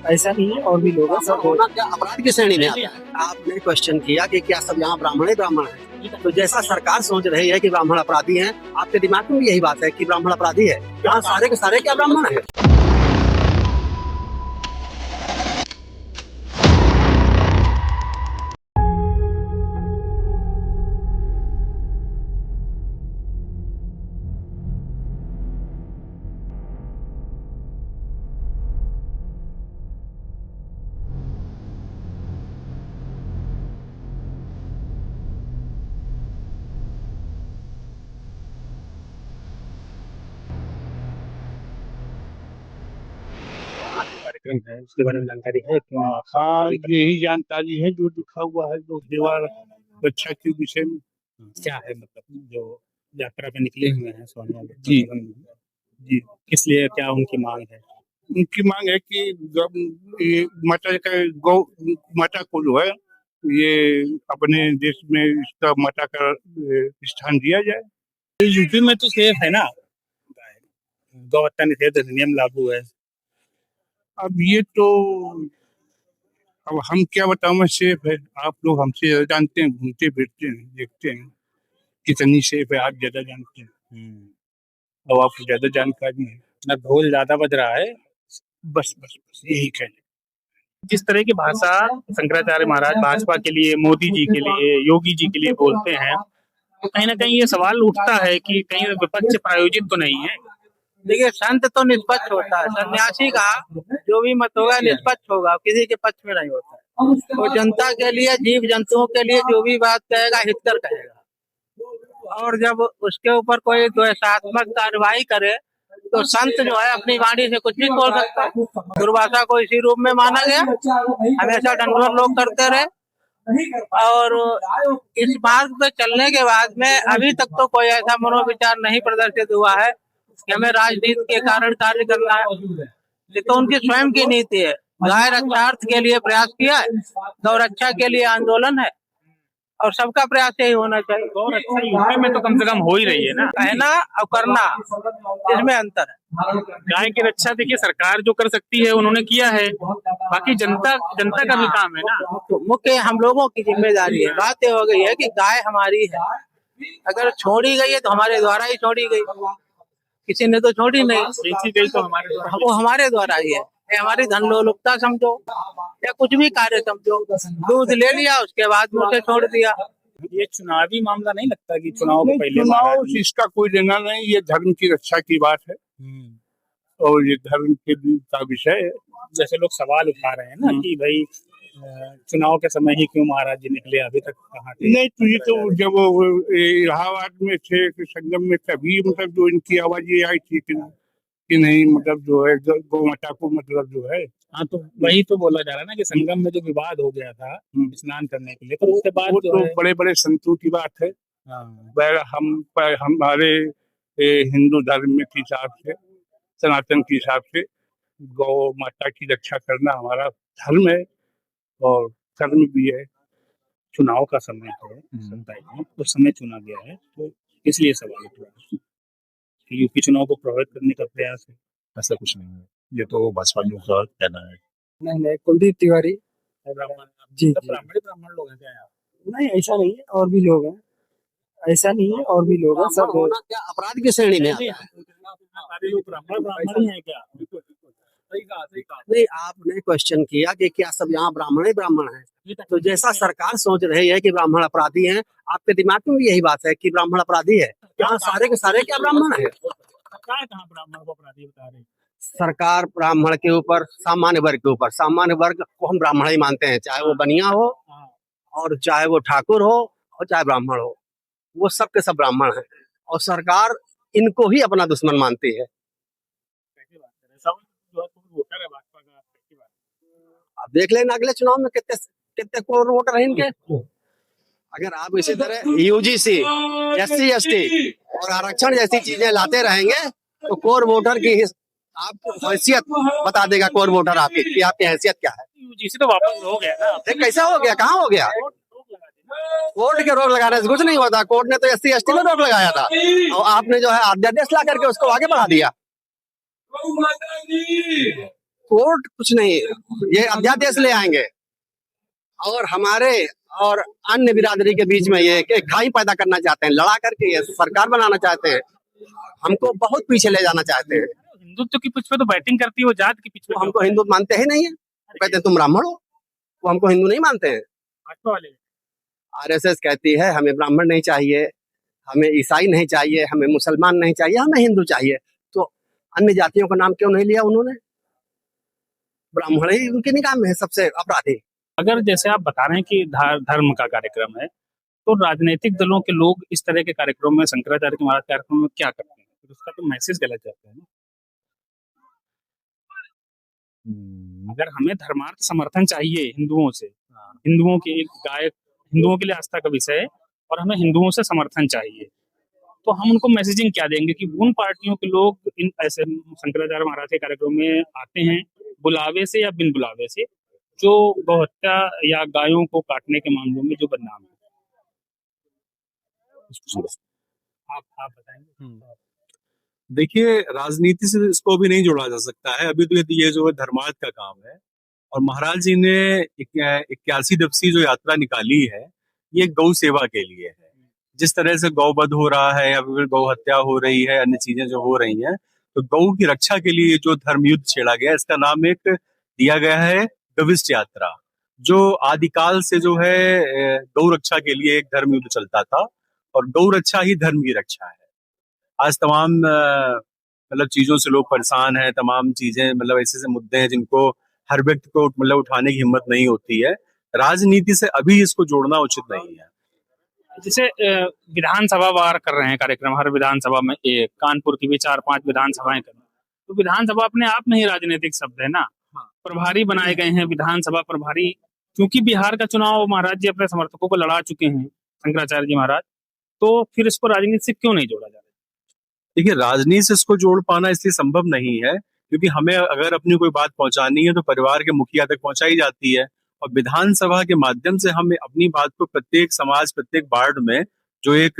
ऐसा नहीं है, और भी लोग हैं, सब होना क्या अपराध की श्रेणी में आता है? आपने क्वेश्चन किया कि क्या सब यहाँ ब्राह्मण ही ब्राह्मण है? तो जैसा सरकार सोच रही है कि ब्राह्मण अपराधी हैं, आपके दिमाग में भी यही बात है कि ब्राह्मण अपराधी है? यहाँ सारे के सारे क्या ब्राह्मण है? कार्यक्रम है, उसके बारे में जानकारी है क्या? हाँ, यही जानकारी है जो लिखा हुआ है लोक सेवा रक्षा के विषय में। क्या है मतलब जो यात्रा पे निकले हुए हैं सोनिया जी। जी, किस लिए, क्या उनकी मांग है? उनकी मांग है कि ये गौ माता को जो है ये अपने देश में इसका माता का स्थान दिया जाए। यूपी में तो सेफ है ना, गौ हत्या निषेध अधिनियम लागू है। अब ये तो अब हम क्या बताऊं, सेफ है। आप लोग हमसे ज्यादा जानते हैं, घूमते फिरते हैं, देखते हैं कितनी सेफ है, आप ज्यादा जानते हैं। अब आपको ज्यादा जानकारी है ना, ढोल ज्यादा बज रहा है। बस बस बस यही कहना। जिस तरह की भाषा शंकराचार्य महाराज भाजपा के लिए, मोदी जी के लिए, योगी जी के लिए बोलते हैं, तो कहीं ना कहीं ये सवाल उठता है कि कहीं विपक्ष प्रायोजित तो नहीं है। देखिए, संत तो निष्पक्ष होता है, सन्यासी का जो भी मत होगा निष्पक्ष होगा, किसी के पक्ष में नहीं होता है। तो जनता के लिए, जीव जंतुओं के लिए जो भी बात कहेगा हितकर कहेगा, और जब उसके ऊपर कोई द्वेषात्मक कार्रवाई करे तो संत जो है अपनी वाणी से कुछ भी बोल सकता है। दुर्भाषा को इसी रूप में माना गया, हमेशा दंडवत लोग करते रहे, और इस मार्ग पे चलने के बाद में अभी तक तो कोई ऐसा मनोविचार नहीं प्रदर्शित हुआ है कि हमें राजनीति के कारण कार्य करना है। ये तो उनकी स्वयं की नीति है। गाय रक्षार्थ के लिए प्रयास किया है, गौ रक्षा के लिए आंदोलन है, और सबका प्रयास यही होना चाहिए। गौ रक्षा यूपी में तो कम से कम हो ही रही है ना। कहना और करना, इसमें अंतर है। गाय की रक्षा देखिए सरकार जो कर सकती है उन्होंने किया है, बाकी जनता का भी काम है ना। तो मुख्य हम लोगों की जिम्मेदारी है। बात ये हो गई है कि गाय हमारी है, अगर छोड़ी गई है तो हमारे द्वारा ही छोड़ी गई, किसी ने तो छोड़ी नहीं। बेची गई तो हमारे द्वारा, वो हमारे द्वारा ही है। ये हमारी धन लोलुपता समझो या कुछ भी कार्य समझो, दूध ले लिया उसके बाद में उसे छोड़ दिया। ये चुनावी मामला नहीं लगता कि चुनाव को पहले चुनाव इसका कोई लेना नहीं, ये धर्म की रक्षा की बात है और ये धर्म के का विषय है। जैसे लोग सवाल उठा रहे हैं ना कि भाई चुनाव के समय ही क्यों महाराज जी निकले, अभी तक कहाँ थे? नहीं, तो ये तो जब इलाहाबाद में थे, संगम में, तभी मतलब जो इनकी आवाज ये आई थी कि नहीं, मतलब जो है गौ माता को मतलब जो है। हाँ, तो वही तो बोला जा रहा है ना कि संगम में जो विवाद हो गया था स्नान करने के लिए, तो उसके बाद वो तो बड़े बड़े संतों की बात है। हमारे हिंदू धर्म में के हिसाब से, सनातन के हिसाब से गौ माता की रक्षा करना हमारा धर्म है और कर्म भी है। चुनाव का समय है, 27 में उस समय चुना गया है, तो इसलिए सवाल उठ रहा है कि यूपी चुनाव को प्रभावित करने का प्रयास है। ऐसा कुछ नहीं है, ये तो भाजपा का कहना है। नहीं, कुलदीप तिवारी जी, ब्राह्मण लोग हैं क्या यहाँ? नहीं ऐसा नहीं है, और भी लोग हैं। ऐसा नहीं है, और भी लोग हैं, सब होना क्या अपराध की श्रेणी में आता है? ब्राह्मण है क्या? नहीं, आपने क्वेश्चन किया कि क्या सब यहाँ ब्राह्मण ही ब्राह्मण है? तो जैसा सरकार सोच रही है कि ब्राह्मण अपराधी हैं, आपके दिमाग में भी यही बात है कि ब्राह्मण अपराधी है? यहाँ सारे के सारे क्या ब्राह्मण है? सरकार कहाँ ब्राह्मण को अपराधी बता रही? सरकार ब्राह्मण के ऊपर, सामान्य वर्ग के ऊपर, सामान्य वर्ग को हम ब्राह्मण ही मानते हैं, चाहे वो बनिया हो और चाहे वो ठाकुर हो और चाहे ब्राह्मण हो, वो सब के सब ब्राह्मण हैं, और सरकार इनको ही अपना दुश्मन मानती है। अब देख लेना अगले चुनाव में कितने करोड़ वोटर हैं इनके। अगर आप इसी तरह यूजीसी, SC ST और आरक्षण जैसी चीजें लाते रहेंगे तो कोर वोटर की आपको हैसियत बता देगा, कोर वोटर आपकी कि आपकी हैसियत क्या है। यूजीसी तो वापस हो गया ना। कैसा हो गया, कहाँ हो गया? कोर्ट के रोक लगाने से कुछ नहीं होता। कोर्ट ने तो SC ST में रोक लगाया था और आपने जो है अध्यादेश ला करके उसको आगे बढ़ा दिया। कोर्ट कुछ नहीं, ये अध्यादेश ले आएंगे और हमारे और अन्य बिरादरी के बीच में ये एक खाई पैदा करना चाहते हैं, लड़ा करके ये सरकार बनाना चाहते हैं, हमको बहुत पीछे ले जाना चाहते हैं। हिंदुत्व की पिच पे तो बैटिंग करती है, वो जात की पिच पे वो हमको हिंदू मानते ही नहीं है, वो कहते हैं तुम ब्राह्मण हो, वो हमको हिंदू नहीं मानते हैं। भाजपा वाले। आरएसएस कहती है हमें ब्राह्मण नहीं चाहिए, हमें ईसाई नहीं चाहिए, हमें मुसलमान नहीं चाहिए, हमें हिंदू चाहिए। तो अन्य जातियों का नाम क्यों नहीं लिया उन्होंने? ब्राह्मण ही उनकी निगाह में है सबसे अपराधी। अगर जैसे आप बता रहे हैं कि धर्म का कार्यक्रम है, तो राजनीतिक दलों के लोग इस तरह के कार्यक्रम में, शंकराचार्य के महाराज कार्यक्रम में क्या करते हैं? तो उसका तो मैसेज गलत जाता है ना। अगर हमें धर्मार्थ समर्थन चाहिए हिंदुओं से, हिंदुओं की एक गायक, हिंदुओं के लिए आस्था का विषय है और हमें हिंदुओं से समर्थन चाहिए, तो हम उनको मैसेजिंग क्या देंगे कि उन पार्टियों के लोग इन ऐसे शंकराचार्य महाराज के कार्यक्रम में आते हैं बुलावे से या बिन बुलावे से, जो गौहत्या या गायों को काटने के मामलों में जो बदनाम है। आप बताएंगे। देखिए, राजनीति से इसको भी नहीं जोड़ा जा सकता है। अभी तो ये जो है धर्मार्थ का काम है, और महाराज जी ने 81 दिवसीय जो यात्रा निकाली है, ये गौ सेवा के लिए है। जिस तरह से गौवध हो रहा है या फिर गौ हत्या हो रही है, अन्य चीजें जो हो रही हैं, तो गौ की रक्षा के लिए जो धर्म युद्ध छेड़ा गया, इसका नाम एक दिया गया है गविष्ट यात्रा, जो आदिकाल से जो है गौ रक्षा के लिए एक धर्म युद्ध चलता था, और गौ रक्षा ही धर्म की रक्षा है। आज तमाम मतलब चीजों से लोग परेशान हैं, तमाम चीजें मतलब ऐसे मुद्दे हैं जिनको हर व्यक्ति को मतलब उठाने की हिम्मत नहीं होती है। राजनीति से अभी इसको जोड़ना उचित नहीं है। जैसे विधानसभा वार कर रहे हैं कार्यक्रम, हर विधानसभा में एक, कानपुर की भी 4-5 विधानसभाएं कर रहे हैं, तो विधानसभा अपने आप में ही राजनीतिक शब्द है ना। प्रभारी बनाए गए हैं विधानसभा प्रभारी, क्योंकि बिहार का चुनाव महाराज जी अपने समर्थकों को लड़ा चुके हैं शंकराचार्य जी महाराज, तो फिर इसको राजनीति से क्यों नहीं जोड़ा जा रहा? देखिए, राजनीति से इसको जोड़ पाना इसलिए संभव नहीं है क्योंकि हमें अगर अपनी कोई बात पहुंचानी है तो परिवार के मुखिया तक पहुंचाई जाती है, और विधानसभा के माध्यम से हम अपनी बात को प्रत्येक समाज, प्रत्येक वार्ड में जो एक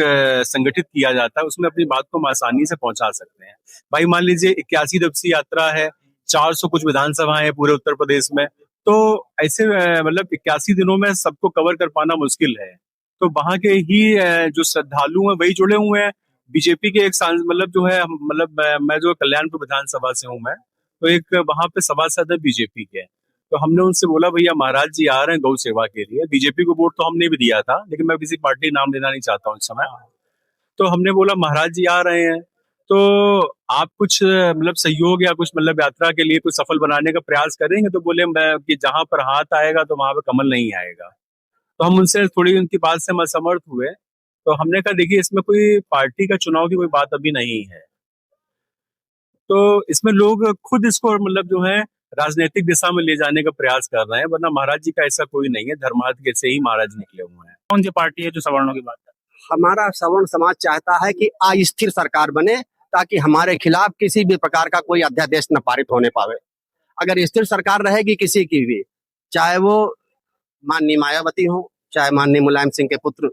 संगठित किया जाता है, उसमें अपनी बात को आसानी से पहुंचा सकते हैं। भाई मान लीजिए 81 दिवसीय यात्रा है, 400 कुछ विधानसभाएं हैं पूरे उत्तर प्रदेश में, तो ऐसे मतलब 81 दिनों में सबको कवर कर पाना मुश्किल है। तो वहां के ही जो श्रद्धालु हैं वही जुड़े हुए हैं। बीजेपी के एक मतलब जो है, मतलब मैं जो कल्याणपुर विधानसभा से हूँ मैं, तो एक वहां पे सभासद है बीजेपी के। तो हमने उनसे बोला भैया महाराज जी आ रहे हैं गौ सेवा के लिए, बीजेपी को वोट तो हमने भी दिया था, लेकिन मैं किसी पार्टी नाम लेना नहीं चाहता हूँ इस समय। तो हमने बोला महाराज जी आ रहे हैं तो आप कुछ मतलब सहयोग या कुछ मतलब यात्रा के लिए कुछ सफल बनाने का प्रयास करेंगे? तो बोले कि जहां पर हाथ आएगा तो वहां पर कमल नहीं आएगा। तो हम उनसे थोड़ी उनकी बात से असमर्थ हुए। तो हमने कहा देखिए, इसमें कोई पार्टी का चुनाव की कोई बात अभी नहीं है, तो इसमें लोग खुद इसको मतलब जो है राजनीतिक दिशा में ले जाने का प्रयास कर रहे हैं, वरना महाराज जी का ऐसा कोई नहीं है। धर्मार्थ के से ही महाराज निकले हुए हैं। कौन सी पार्टी है जो सवर्णों की बात है? हमारा सवर्ण समाज चाहता है कि अस्थिर सरकार बने, ताकि हमारे खिलाफ किसी भी प्रकार का कोई अध्यादेश न पारित होने पावे। अगर स्थिर सरकार रहेगी किसी की भी, चाहे वो माननीय मायावती हो, चाहे माननीय मुलायम सिंह के पुत्र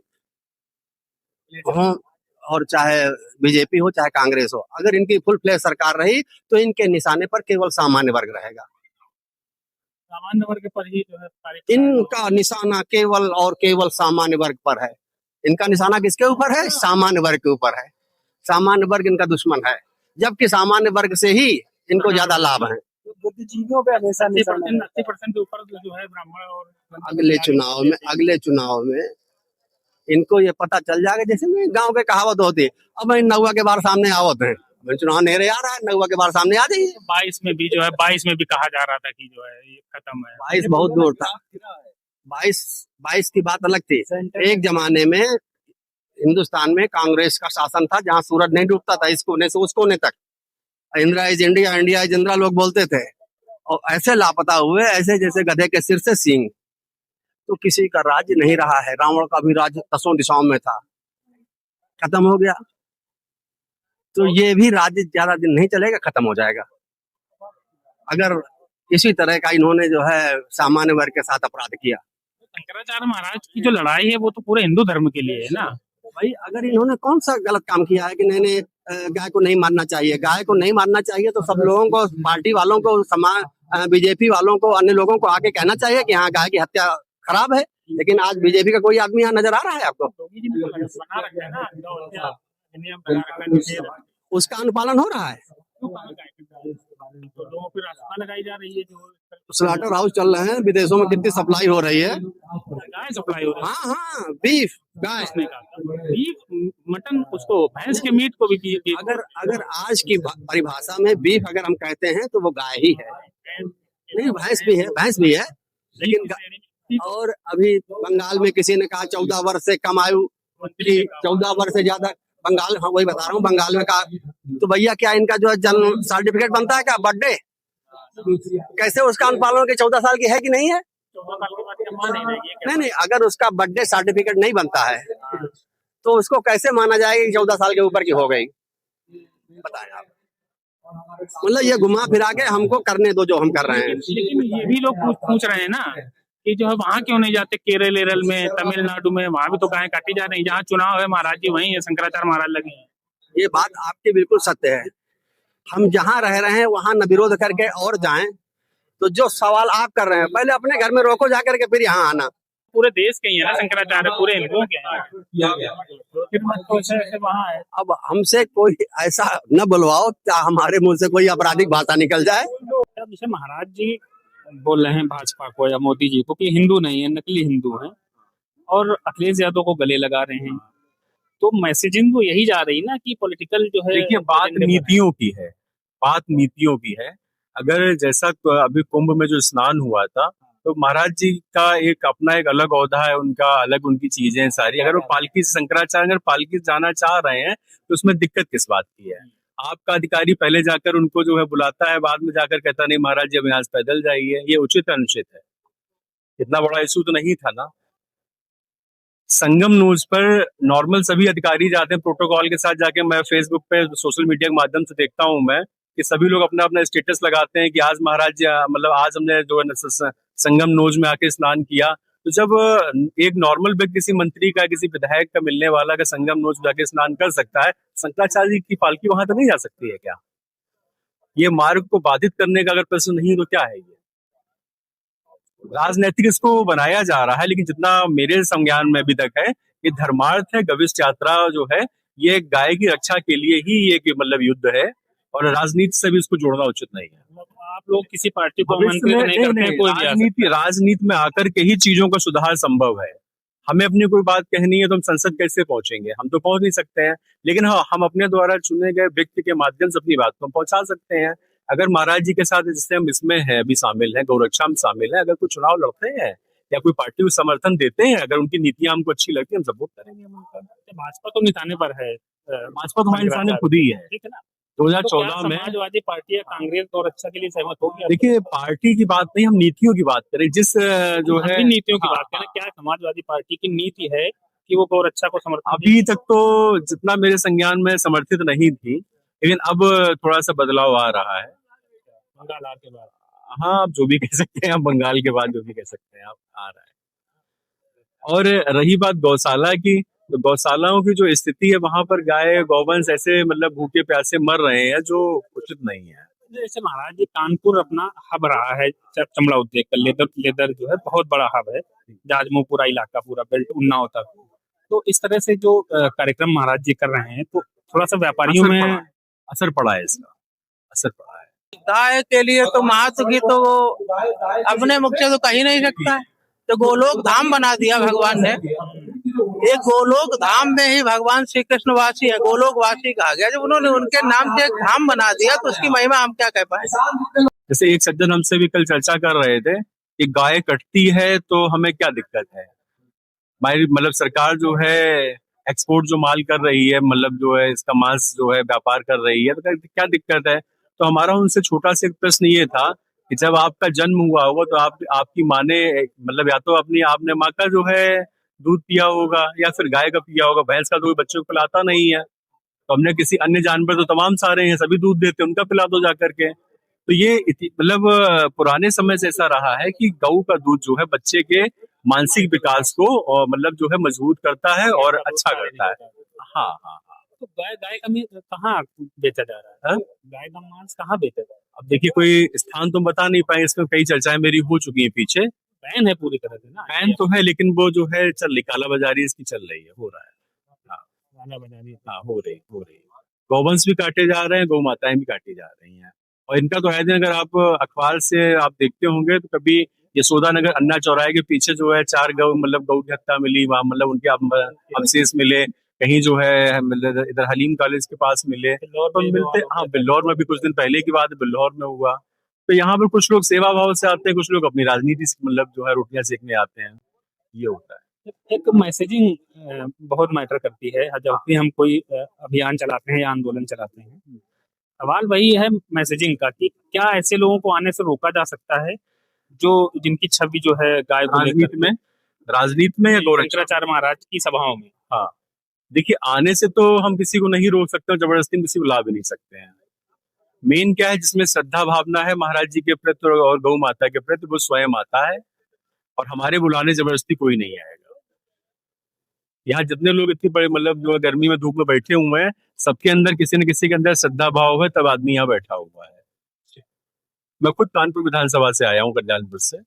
हो, और चाहे बीजेपी हो, चाहे कांग्रेस हो, अगर इनकी फुल फ्लेज सरकार रही तो इनके निशाने पर केवल सामान्य वर्ग रहेगा। सामान्य वर्ग पर ही जो है इनका निशाना केवल और केवल सामान्य वर्ग पर है। इनका निशाना किसके ऊपर है? सामान्य वर्ग के ऊपर है। सामान्य वर्ग इनका दुश्मन है, जबकि सामान्य वर्ग से ही इनको ज्यादा लाभ है। बुद्धिजीवियों पे हमेशा 80% के ऊपर जो है ब्राह्मण, और अगले चुनाव में इनको ये पता चल जाएगा। जैसे में गांव के कहावत होती है, अब नौवा के बार सामने आवत है, चुनाव नहीं आ रहा है, नौवा के बार सामने आ जाइए। 22 में भी जो है, 22 में भी कहा जा रहा था कि जो है ये खत्म है। 22 बहुत दूर था। 22 की बात अलग थी। एक जमाने में हिंदुस्तान में कांग्रेस का शासन था, जहां सूरज नहीं डूबता था इस कोने से उस कोने तक। India is India, India is Indira लोग बोलते थे, और ऐसे लापता हुए, ऐसे जैसे गधे के सिर से सींग। तो किसी का राज्य नहीं रहा है। रावण का भी राज्य 10 दिशाओं में था, खत्म हो गया। तो ये भी राज्य ज्यादा दिन नहीं चलेगा, खत्म हो जाएगा। अगर इसी तरह का इन्होंने जो है सामान्य वर्ग के साथ अपराध किया। शंकराचार्य महाराज की जो लड़ाई है वो तो पूरे हिंदू धर्म के लिए है ना भाई। अगर इन्होंने कौन सा गलत काम किया है कि नहीं गाय को नहीं मारना चाहिए? गाय को नहीं मारना चाहिए तो सब लोगों को, पार्टी वालों को, समाज बीजेपी वालों को, अन्य लोगों को आके कहना चाहिए कि हाँ गाय की हत्या खराब है, लेकिन आज बीजेपी का कोई आदमी यहाँ नजर आ रहा है आपको? योगी जी ने तो बना रखा है ना, नियम बना रखा है, निषेध है। उसका अनुपालन हो रहा है। तो लोगों पर आस्था लगाई जा रही है जो स्लॉटर हाउस चल रहे हैं, विदेशों में कितनी सप्लाई हो रही है। गाय सप्लाई हो रही हाँ हाँ, बीफ गाय। है बीफ मटन, उसको भैंस के मीट को भी अगर आज की परिभाषा में बीफ अगर हम कहते हैं तो वो गाय ही है। नहीं, भैंस भी है, भैंस भी है, लेकिन और अभी बंगाल में किसी ने कहा 14 वर्ष से कम आयु की, 14 वर्ष से ज्यादा बंगाल, हाँ वही बता रहा हूँ, बंगाल में कहा तो भैया क्या इनका जो है जन्म सर्टिफिकेट बनता है क्या, बर्थडे कैसे उसका अनुपालन के 14 साल की है कि नहीं है? नहीं, अगर उसका बर्थडे सर्टिफिकेट नहीं बनता है तो उसको कैसे माना जाएगा कि 14 साल के ऊपर की हो गई? बताएं आप। मतलब ये घुमा फिरा के हमको करने दो जो हम कर रहे हैं। लेकिन ये भी लोग पूछ रहे हैं ना कि जो है वहाँ क्यों नहीं जाते, केरल में, तमिलनाडु में, वहाँ भी तो गाय काटी जा रही है, जहाँ चुनाव है महाराज जी वहीं है, शंकराचार्य महाराज लगे हैं। ये बात आपकी बिल्कुल सत्य है। हम जहाँ रह रहे हैं वहाँ न विरोध करके और जाएं, तो जो सवाल आप कर रहे हैं पहले अपने घर में रोको जाकर के फिर यहाँ आना। पूरे देश के ही है ना शंकराचार्य, पूरे हिंदुओं के वहाँ है। अब हमसे कोई ऐसा न बुलवाओ क्या हमारे मुंह से कोई आपराधिक भाषा निकल जाए। जैसे महाराज जी बोल रहे हैं भाजपा को या मोदी जी को कि हिंदू नहीं है, नकली हिंदू हैं, और अखिलेश यादव को गले लगा रहे हैं, तो मैसेजिंग तो यही जा रही ना कि पॉलिटिकल जो है। देखिए, बात नीतियों की है, बात नीतियों की है। अगर जैसा अभी कुंभ में जो स्नान हुआ था, तो महाराज जी का अपना एक अलग औहदा है, उनका अलग, उनकी चीजें सारी। अगर वो पालकी से, शंकराचार्य अगर पालकी जाना चाह रहे हैं तो उसमें दिक्कत किस बात की है? आपका अधिकारी पहले जाकर उनको जो है बुलाता है, बाद में जाकर कहता नहीं महाराज जी अब यहाँ से पैदल जाइए, ये उचित अनुचित है? इतना बड़ा इशू तो नहीं था ना। संगम न्यूज पर नॉर्मल सभी अधिकारी जाते हैं प्रोटोकॉल के साथ जाके। मैं फेसबुक पे, सोशल मीडिया के माध्यम से देखता हूँ मैं कि सभी लोग अपना अपना स्टेटस लगाते हैं कि आज महाराज जी, मतलब आज हमने जो है संगम न्यूज में आके स्नान किया। तो जब एक नॉर्मल व्यक्ति, किसी मंत्री का, किसी विधायक का मिलने वाला का संगम न्यूज में जाके स्नान कर सकता है, शंकराचार्य जी की पालकी वहां तक नहीं जा सकती है क्या? ये मार्ग को बाधित करने का अगर प्रश्न नहीं तो क्या है? ये राजनीतिक इसको बनाया जा रहा है, लेकिन जितना मेरे संज्ञान में अभी तक है, ये धर्मार्थ है, गविष्ठ यात्रा जो है ये गाय की रक्षा के लिए ही ये मतलब युद्ध है, और राजनीति से भी इसको जोड़ना उचित नहीं है। आप लोग किसी पार्टी को आमंत्रित नहीं करते हैं, कोई राजनीति में आकर के ही चीजों का सुधार संभव है। हमें अपनी कोई बात कहनी है तो हम संसद कैसे पहुंचेंगे? हम तो पहुंच नहीं सकते हैं, लेकिन हाँ, हम अपने द्वारा चुने गए व्यक्ति के माध्यम से अपनी बात को पहुंचा सकते हैं। अगर महाराज जी के साथ, जिससे हम इसमें है अभी शामिल हैं, गौरक्षा में शामिल है, अगर कोई चुनाव लड़ते हैं या कोई पार्टी को समर्थन देते हैं, अगर उनकी नीतियां हमको अच्छी लगती है, हम सपोर्ट करेंगे। भाजपा तो निशाने पर है, भाजपा तो हमारे निशाने खुद ही है। ठीक है ना। 2014 में समाजवादी पार्टी या कांग्रेस गौरक्षा के लिए सहमत हो गया? देखिए, पार्टी की बात नहीं, हम नीतियों की बात करें। जिस जो है नीतियों की बात करें, क्या समाजवादी पार्टी की नीति है कि वो गौरक्षा को समर्थन? अभी तक तो जितना मेरे संज्ञान में समर्थित नहीं थी, लेकिन अब थोड़ा सा बदलाव आ रहा है। बंगाल के बाद, हाँ, आप जो भी कह सकते हैं, आप बंगाल के बाद जो भी कह सकते हैं, आप आ रहा है। और रही बात गौशाला की, तो गौशालाओं की जो स्थिति है, वहां पर गाय गौवंश ऐसे मतलब भूखे प्यासे मर रहे हैं, जो उचित नहीं है। जैसे महाराज जी, कानपुर अपना हब रहा है चमड़ा उद्योग का, लेदर जो है बहुत बड़ा हब है, जाजमऊ इलाका, पूरा बेल्ट उन्नाव तक। तो इस तरह से जो कार्यक्रम महाराज जी कर रहे हैं, तो थोड़ा सा व्यापारियों में असर पड़ा है, इसका असर पड़ा है। गाय के लिए तो महत्व की तो अपने मुख से तो कही नहीं सकता है। तो गोलोक धाम बना दिया भगवान ने। एक गोलोक धाम में ही भगवान श्री कृष्ण वासी है, गोलोक वासी कहा गया। जब उन्होंने उनके नाम से एक धाम बना दिया तो उसकी महिमा हम क्या कह पाए। जैसे एक सज्जन हमसे भी कल चर्चा कर रहे थे कि गाय कटती है तो हमें क्या दिक्कत है। हमारी मतलब सरकार जो है एक्सपोर्ट जो माल कर रही है, मतलब जो है इसका मांस जो है व्यापार कर रही है, तो क्या दिक्कत है। तो हमारा उनसे छोटा सा एक प्रश्न ये था कि जब आपका जन्म हुआ होगा तो आपकी माँ ने, मतलब या तो आपने माँ का जो है दूध पिया होगा या फिर गाय का पिया होगा। भैंस का तो बच्चों को पिलाता नहीं है, तो हमने किसी अन्य जानवर तो तमाम सारे हैं, सभी दूध देते, उनका पिला दो जाकर के। तो ये मतलब पुराने समय से ऐसा रहा है कि गऊ का दूध जो है बच्चे के मानसिक विकास को और मतलब जो है मजबूत करता है और अच्छा करता है। हाँ हाँ हाँ, तो गाय गाय का मीट कहाँ बेचा जा रहा है? हाँ? गाय का मांस कहाँ बेचा जा रहा है? अब देखिए, कोई स्थान तो बता नहीं पाए, इसमें कई चर्चाएं मेरी हो चुकी हैं पीछे। बैन है पूरी तरह से ना, बैन तो है, लेकिन वो जो है चल रही, कालाबाजारी इसकी चल रही है, हो रहा है। हाँ, गाना बजा रही है। हाँ, हो रही है। गौवंश भी काटे जा रहे हैं, गौ माताएं भी काटी जा रही हैं। और इनका तो है दिन, अगर आप अखबार से आप देखते होंगे तो कभी यशोदा नगर अन्ना चौराहे के पीछे जो है 4 गौ, मतलब गौ की हत्या मिली वहां, मतलब उनके अवशेष मिले। कहीं जो है मतलब इधर हलीम कॉलेज के पास मिले तो मिलते। हाँ, बिल्लौर में भी कुछ दिन पहले की बात है, बिल्लौर में हुआ। तो यहाँ पर कुछ लोग सेवा भाव से आते हैं, कुछ लोग अपनी राजनीति से मतलब जो है रोटियां सेकने आते हैं, ये होता है। एक मैसेजिंग बहुत मैटर करती है जब भी हम कोई अभियान चलाते हैं या आंदोलन चलाते हैं। सवाल वही है मैसेजिंग का कि क्या ऐसे लोगों को आने से रोका जा सकता है जो जिनकी छवि जो है गाय को लेकर राजनीति में या गौरव शंकराचार्य महाराज की सभाओं में। हाँ, देखिए, आने से तो हम किसी को नहीं रोक सकते और जबरदस्ती किसी को ला भी नहीं सकते हैं। मेन क्या है, जिसमें श्रद्धा भावना है महाराज जी के प्रति और गौ माता के प्रति, वो स्वयं आता है और हमारे बुलाने जबरदस्ती कोई नहीं आएगा। यहाँ जितने लोग इतनी बड़े मतलब जो गर्मी में धूप में बैठे हुए हैं, सबके अंदर किसी न किसी के अंदर श्रद्धा भाव है, तब आदमी यहाँ बैठा हुआ है। मैं खुद कानपुर विधानसभा से आया हूँ, कल्याणपुर से।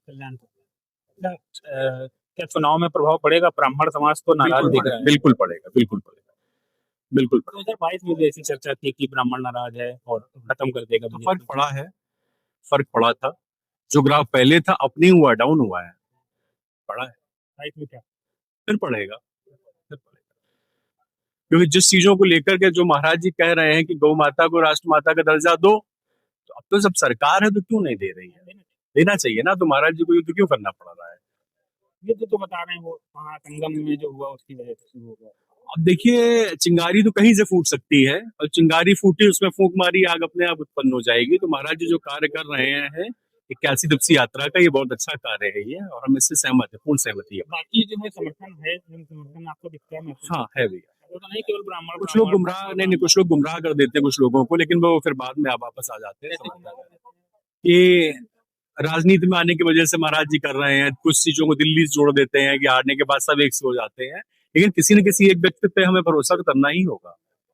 क्या चुनाव में प्रभाव पड़ेगा? ब्राह्मण समाज तो नाराज दिख रहा है। बिल्कुल पड़ेगा, बिल्कुल पड़ेगा, बिल्कुल पड़ेगा। 2022 में भी ऐसी चर्चा थी कि ब्राह्मण नाराज है और खत्म कर देगा। तो फर्क पड़ा है, फर्क पड़ा था। जो ग्राफ पहले था अप नहीं हुआ, डाउन हुआ है, पड़ा है। 22 में क्या फिर पड़ेगा, क्योंकि जिस चीजों को लेकर के जो महाराज जी कह रहे हैं कि गौ माता को राष्ट्र माता का दर्जा दो, तो अब तो सब सरकार है तो क्यों नहीं दे रही है? देना चाहिए ना। तो महाराज जी को युद्ध क्यों करना पड़ रहा है? युद्ध तो बता रहे हैं वो वहाँ संगम में जो हुआ उसकी वजह से शुरू हो गया। अब देखिए, चिंगारी तो कहीं से फूट सकती है, और चिंगारी फूटी, उसमें फूंक मारी, आग अपने आप उत्पन्न हो जाएगी। तो महाराज जी जो कार्य कर रहे हैं 81 दिवसीय यात्रा का, ये बहुत अच्छा कार्य है ये, और हम इससे सहमत है, पूर्ण सहमति है। बाकी जो है समर्थन है, समर्थन आपको दिखता है? हाँ, है भैया। तो नहीं केवल ब्राह्मण, कुछ लोग गुमराह नहीं, कुछ लोग गुमराह कर देते हैं कुछ लोगों को, लेकिन वो फिर बाद में आप वापस आ जाते हैं। ये राजनीति में आने की वजह से महाराज जी कर रहे हैं, कुछ चीजों को दिल्ली से जोड़ देते हैं कि आने के बाद सब एक से हो जाते हैं, लेकिन किसी न किसी एक व्यक्ति पे हमें भरोसा तो करना ही होगा।